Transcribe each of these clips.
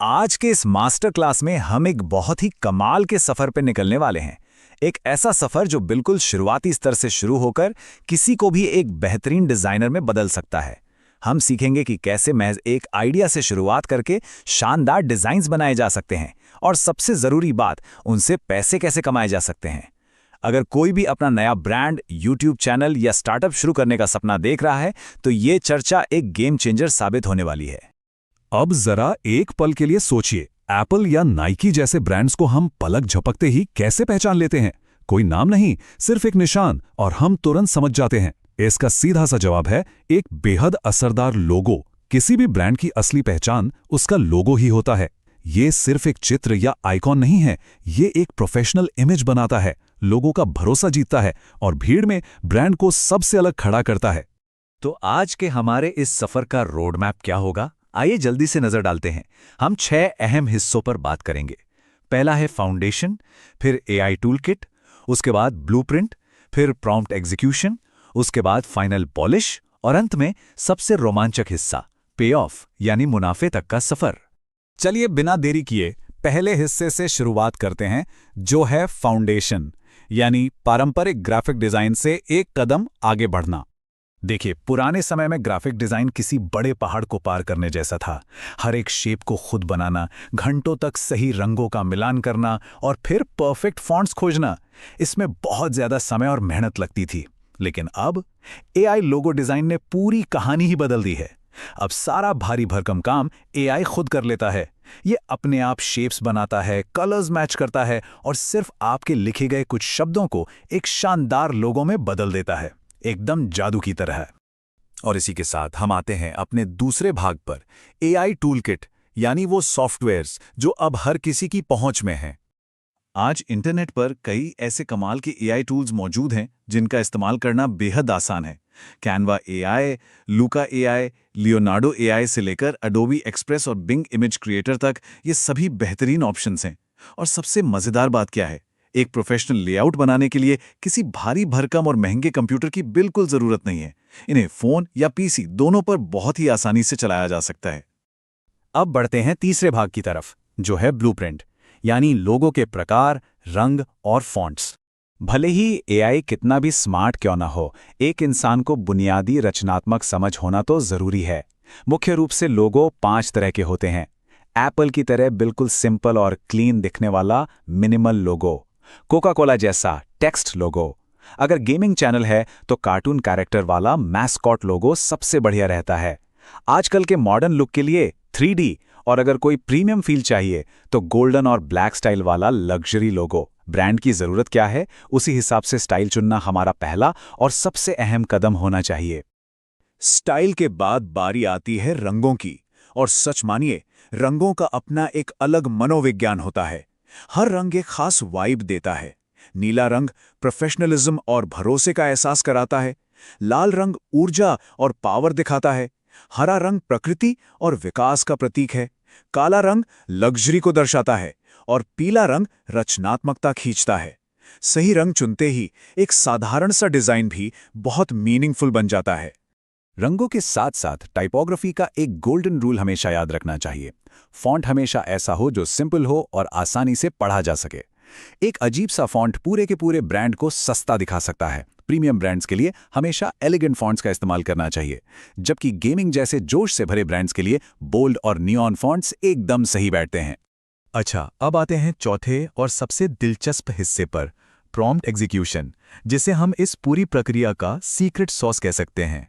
आज के इस मास्टर क्लास में हम एक बहुत ही कमाल के सफर पे निकलने वाले हैं। एक ऐसा सफर जो बिल्कुल शुरुआती स्तर से शुरू होकर किसी को भी एक बेहतरीन डिजाइनर में बदल सकता है। हम सीखेंगे कि कैसे महज एक आइडिया से शुरुआत करके शानदार डिजाइन्स बनाए जा सकते हैं और सबसे जरूरी बात, उनसे पैसे कैसे कमाए जा सकते हैं। अगर कोई भी अपना नया ब्रांड, यूट्यूब चैनल या स्टार्टअप शुरू करने का सपना देख रहा है तो ये चर्चा एक गेम चेंजर साबित होने वाली है। अब जरा एक पल के लिए सोचिए, एप्पल या नाइकी जैसे ब्रांड्स को हम पलक झपकते ही कैसे पहचान लेते हैं? कोई नाम नहीं, सिर्फ एक निशान और हम तुरंत समझ जाते हैं। इसका सीधा सा जवाब है एक बेहद असरदार लोगो। किसी भी ब्रांड की असली पहचान उसका लोगो ही होता है। ये सिर्फ एक चित्र या आइकॉन नहीं है, ये एक प्रोफेशनल इमेज बनाता है, लोगों का भरोसा जीतता है और भीड़ में ब्रांड को सबसे अलग खड़ा करता है। तो आज के हमारे इस सफर का रोड मैप क्या होगा? आइए जल्दी से नजर डालते हैं। हम 6 अहम हिस्सों पर बात करेंगे। पहला है फाउंडेशन, फिर एआई टूलकिट, उसके बाद ब्लूप्रिंट, फिर प्रॉम्प्ट एग्जीक्यूशन, उसके बाद फाइनल पॉलिश और अंत में सबसे रोमांचक हिस्सा, पे ऑफ यानी मुनाफे तक का सफर। चलिए बिना देरी किए पहले हिस्से से शुरुआत करते हैं, जो है फाउंडेशन यानी पारंपरिक ग्राफिक डिजाइन से एक कदम आगे बढ़ना। देखिए, पुराने समय में ग्राफिक डिजाइन किसी बड़े पहाड़ को पार करने जैसा था। हर एक शेप को खुद बनाना, घंटों तक सही रंगों का मिलान करना और फिर परफेक्ट फॉन्ट्स खोजना, इसमें बहुत ज्यादा समय और मेहनत लगती थी। लेकिन अब एआई लोगो डिजाइन ने पूरी कहानी ही बदल दी है। अब सारा भारी भरकम काम एआई खुद कर लेता है। ये अपने आप शेप्स बनाता है, कलर्स मैच करता है और सिर्फ आपके लिखे गए कुछ शब्दों को एक शानदार लोगो में बदल देता है, एकदम जादू की तरह। और इसी के साथ हम आते हैं अपने दूसरे भाग पर, एआई टूलकिट यानी वो सॉफ्टवेयर्स जो अब हर किसी की पहुंच में हैं। आज इंटरनेट पर कई ऐसे कमाल के एआई टूल्स मौजूद हैं जिनका इस्तेमाल करना बेहद आसान है। कैनवा एआई, लूका एआई, लियोनार्डो एआई से लेकर एडोबी एक्सप्रेस और बिंग इमेज क्रिएटर तक, ये सभी बेहतरीन ऑप्शंस हैं। और सबसे मजेदार बात क्या है, एक प्रोफेशनल लेआउट बनाने के लिए किसी भारी भरकम और महंगे कंप्यूटर की बिल्कुल जरूरत नहीं है। इन्हें फोन या पीसी दोनों पर बहुत ही आसानी से चलाया जा सकता है। अब बढ़ते हैं तीसरे भाग की तरफ, जो है ब्लूप्रिंट यानी लोगों के प्रकार, रंग और फॉन्ट्स। भले ही एआई कितना भी स्मार्ट क्यों ना हो, एक इंसान को बुनियादी रचनात्मक समझ होना तो जरूरी है। मुख्य रूप से लोगो 5 तरह के होते हैं। एप्पल की तरह बिल्कुल सिंपल और क्लीन दिखने वाला मिनिमल लोगो, कोका कोला जैसा टेक्स्ट लोगो, अगर गेमिंग चैनल है तो कार्टून कैरेक्टर वाला मैस्कॉट लोगो सबसे बढ़िया रहता है। आजकल के मॉडर्न लुक के लिए 3D, और अगर कोई प्रीमियम फील चाहिए तो गोल्डन और ब्लैक स्टाइल वाला लग्जरी लोगो। ब्रांड की जरूरत क्या है, उसी हिसाब से स्टाइल चुनना हमारा पहला और सबसे अहम कदम होना चाहिए। स्टाइल के बाद बारी आती है रंगों की, और सच मानिए, रंगों का अपना एक अलग मनोविज्ञान होता है। हर रंग एक खास वाइब देता है। नीला रंग प्रोफेशनलिज्म और भरोसे का एहसास कराता है। लाल रंग ऊर्जा और पावर दिखाता है। हरा रंग प्रकृति और विकास का प्रतीक है। काला रंग लग्जरी को दर्शाता है और पीला रंग रचनात्मकता खींचता है। सही रंग चुनते ही एक साधारण सा डिजाइन भी बहुत मीनिंगफुल बन जाता है। रंगों के साथ साथ टाइपोग्राफी का एक गोल्डन रूल हमेशा याद रखना चाहिए। फॉन्ट हमेशा ऐसा हो जो सिंपल हो और आसानी से पढ़ा जा सके। एक अजीब सा फॉन्ट पूरे के पूरे ब्रांड को सस्ता दिखा सकता है। प्रीमियम ब्रांड्स के लिए हमेशा एलिगेंट फॉन्ट्स का इस्तेमाल करना चाहिए, जबकि गेमिंग जैसे जोश से भरे ब्रांड्स के लिए बोल्ड और नियॉन फॉन्ट्स एकदम सही बैठते हैं। अच्छा, अब आते हैं चौथे और सबसे दिलचस्प हिस्से पर, प्रॉम्प्ट एग्जीक्यूशन, जिसे हम इस पूरी प्रक्रिया का सीक्रेट सॉस कह सकते हैं।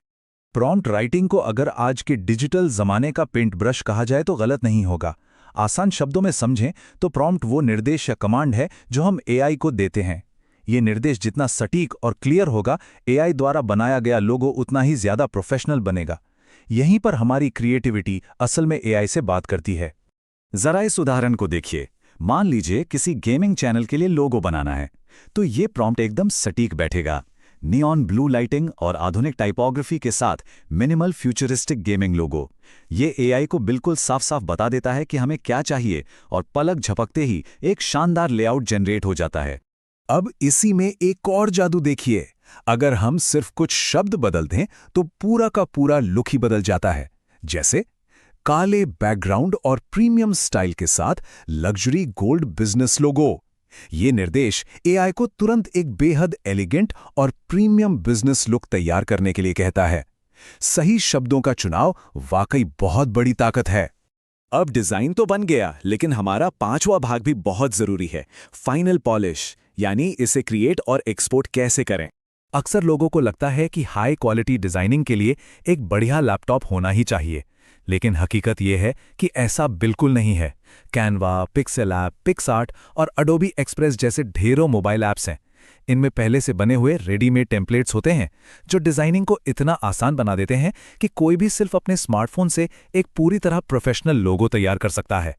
प्रॉम्प्ट राइटिंग को अगर आज के डिजिटल जमाने का पेंट ब्रश कहा जाए तो गलत नहीं होगा। आसान शब्दों में समझें तो प्रॉम्प्ट वो निर्देश या कमांड है जो हम एआई को देते हैं। ये निर्देश जितना सटीक और क्लियर होगा, एआई द्वारा बनाया गया लोगो उतना ही ज्यादा प्रोफेशनल बनेगा। यहीं पर हमारी क्रिएटिविटी असल में एआई से बात करती है। जरा इस उदाहरण को देखिए। मान लीजिए किसी गेमिंग चैनल के लिए लोगो बनाना है, तो ये प्रॉम्प्ट एकदम सटीक बैठेगा। नियॉन ब्लू लाइटिंग और आधुनिक टाइपोग्राफी के साथ मिनिमल फ्यूचरिस्टिक गेमिंग लोगो। ये एआई को बिल्कुल साफ साफ बता देता है कि हमें क्या चाहिए और पलक झपकते ही एक शानदार लेआउट जनरेट हो जाता है। अब इसी में एक और जादू देखिए। अगर हम सिर्फ कुछ शब्द बदल दें तो पूरा का पूरा लुक ही बदल जाता है। जैसे काले बैकग्राउंड और प्रीमियम स्टाइल के साथ लग्जरी गोल्ड बिजनेस लोगो। ये निर्देश एआई को तुरंत एक बेहद एलिगेंट और प्रीमियम बिजनेस लुक तैयार करने के लिए कहता है। सही शब्दों का चुनाव वाकई बहुत बड़ी ताकत है। अब डिजाइन तो बन गया, लेकिन हमारा पांचवा भाग भी बहुत जरूरी है, फाइनल पॉलिश, यानी इसे क्रिएट और एक्सपोर्ट कैसे करें। अक्सर लोगों को लगता है कि हाई क्वालिटी डिजाइनिंग के लिए एक बढ़िया लैपटॉप होना ही चाहिए, लेकिन हकीकत यह है कि ऐसा बिल्कुल नहीं है। कैनवा, पिक्सेल ऐप, पिक्सआर्ट और अडोबी एक्सप्रेस जैसे ढेरों मोबाइल ऐप्स हैं। इनमें पहले से बने हुए रेडीमेड टेम्पलेट्स होते हैं जो डिजाइनिंग को इतना आसान बना देते हैं कि कोई भी सिर्फ अपने स्मार्टफोन से एक पूरी तरह प्रोफेशनल लोगो तैयार कर सकता है।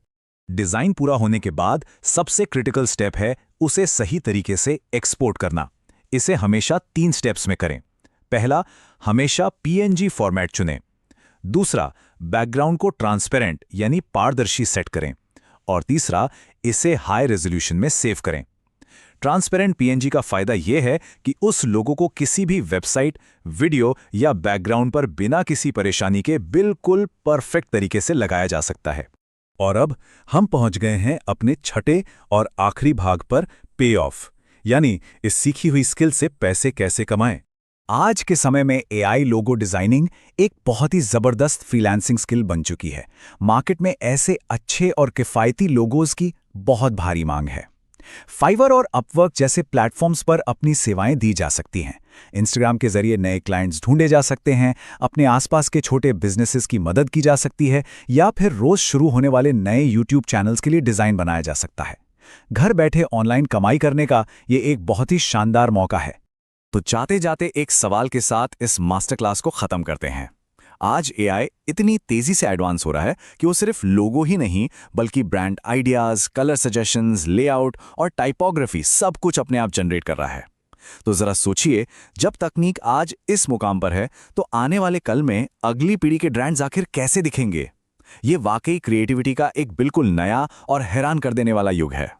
डिजाइन पूरा होने के बाद सबसे क्रिटिकल स्टेप है उसे सही तरीके से एक्सपोर्ट करना। इसे हमेशा 3 स्टेप्स में करें। पहला, हमेशा पीएनजी फॉर्मेट चुनें। दूसरा, बैकग्राउंड को ट्रांसपेरेंट यानी पारदर्शी सेट करें। और तीसरा, इसे हाई रेजोल्यूशन में सेव करें। ट्रांसपेरेंट पीएनजी का फायदा यह है कि उस लोगों को किसी भी वेबसाइट, वीडियो या बैकग्राउंड पर बिना किसी परेशानी के बिल्कुल परफेक्ट तरीके से लगाया जा सकता है। और अब हम पहुंच गए हैं अपने छठे और आखिरी भाग पर, पे ऑफ, यानी इस सीखी हुई स्किल से पैसे कैसे कमाएं। आज के समय में एआई लोगो डिजाइनिंग एक बहुत ही जबरदस्त फ्रीलांसिंग स्किल बन चुकी है। मार्केट में ऐसे अच्छे और किफायती लोगोज की बहुत भारी मांग है। फाइवर और अपवर्क जैसे प्लेटफॉर्म्स पर अपनी सेवाएं दी जा सकती हैं। इंस्टाग्राम के जरिए नए क्लाइंट्स ढूंढे जा सकते हैं, अपने आसपास के छोटे बिजनेसेस की मदद की जा सकती है, या फिर रोज शुरू होने वाले नए यूट्यूब चैनल्स के लिए डिजाइन बनाया जा सकता है। घर बैठे ऑनलाइन कमाई करने का ये एक बहुत ही शानदार मौका है। तो जाते जाते एक सवाल के साथ इस मास्टर क्लास को खत्म करते हैं। आज एआई इतनी तेजी से एडवांस हो रहा है कि वो सिर्फ लोगो ही नहीं, बल्कि brand ideas, colour suggestions, layout और टाइपोग्राफी सब कुछ अपने आप जनरेट कर रहा है। तो जरा सोचिए, जब तकनीक आज इस मुकाम पर है, तो आने वाले कल में अगली पीढ़ी के ब्रांड्स आखिर कैसे दिखेंगे। ये वाकई क्रिएटिविटी का एक बिल्कुल नया और हैरान कर देने वाला युग है।